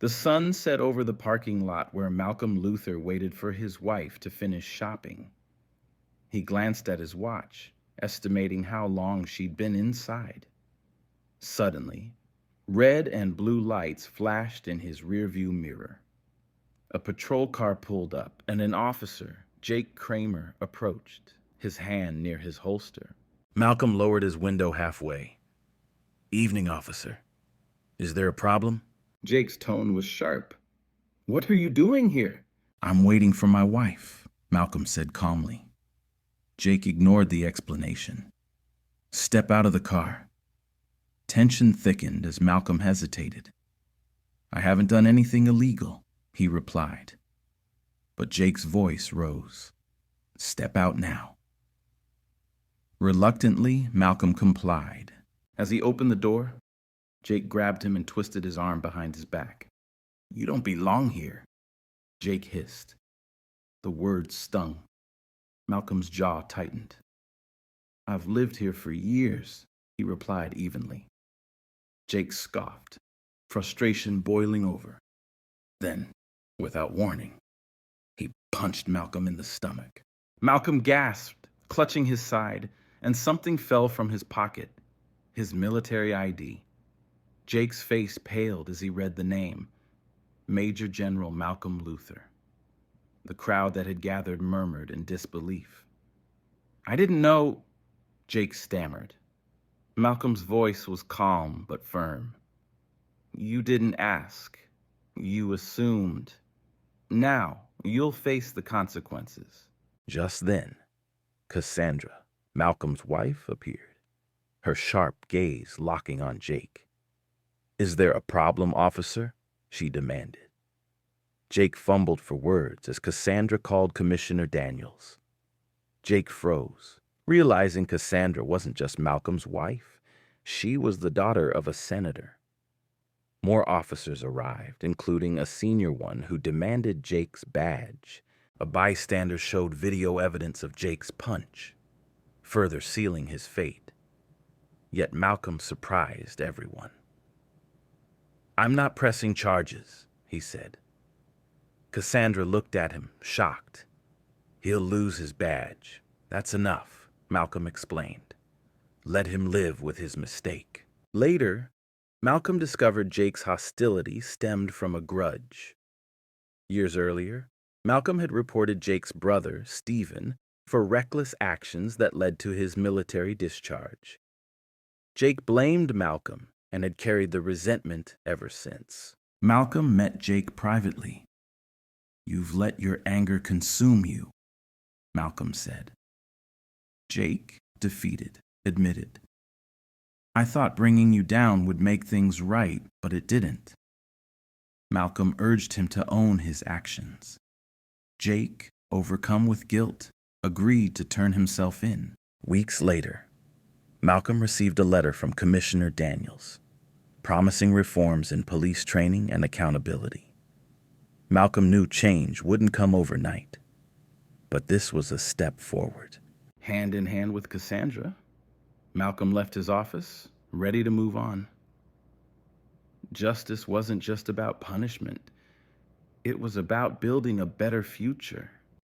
The sun set over the parking lot where Malcolm Luther waited for his wife to finish shopping. He glanced at his watch, estimating how long she'd been inside. Suddenly, red and blue lights flashed in his rearview mirror. A patrol car pulled up, and an officer, Jake Kramer, approached, his hand near his holster. Malcolm lowered his window halfway. "Evening, officer. Is there a problem?" Jake's tone was sharp. "What are you doing here?" "I'm waiting for my wife," Malcolm said calmly. Jake ignored the explanation. "Step out of the car." Tension thickened as Malcolm hesitated. "I haven't done anything illegal," he replied. But Jake's voice rose. "Step out now." Reluctantly, Malcolm complied. As he opened the door, Jake grabbed him and twisted his arm behind his back. "You don't belong here," Jake hissed. The words stung. Malcolm's jaw tightened. "I've lived here for years," he replied evenly. Jake scoffed, frustration boiling over. Then, without warning, he punched Malcolm in the stomach. Malcolm gasped, clutching his side, and something fell from his pocket, his military ID. Jake's face paled as he read the name, Major General Malcolm Luther. The crowd that had gathered murmured in disbelief. "I didn't know," Jake stammered. Malcolm's voice was calm but firm. "You didn't ask. You assumed. Now, you'll face the consequences." Just then, Cassandra, Malcolm's wife, appeared, her sharp gaze locking on Jake. "Is there a problem, officer?" she demanded. Jake fumbled for words as Cassandra called Commissioner Daniels. Jake froze, realizing Cassandra wasn't just Malcolm's wife. She was the daughter of a senator. More officers arrived, including a senior one who demanded Jake's badge. A bystander showed video evidence of Jake's punch, further sealing his fate. Yet Malcolm surprised everyone. "I'm not pressing charges," he said. Cassandra looked at him, shocked. "He'll lose his badge. That's enough," Malcolm explained. "Let him live with his mistake." Later, Malcolm discovered Jake's hostility stemmed from a grudge. Years earlier, Malcolm had reported Jake's brother, Stephen, for reckless actions that led to his military discharge. Jake blamed Malcolm and had carried the resentment ever since. Malcolm met Jake privately. "You've let your anger consume you," Malcolm said. Jake, defeated, admitted, "I thought bringing you down would make things right, but it didn't." Malcolm urged him to own his actions. Jake, overcome with guilt, agreed to turn himself in. Weeks later, Malcolm received a letter from Commissioner Daniels, promising reforms in police training and accountability. Malcolm knew change wouldn't come overnight, but this was a step forward. Hand in hand with Cassandra, Malcolm left his office, ready to move on. Justice wasn't just about punishment. It was about building a better future.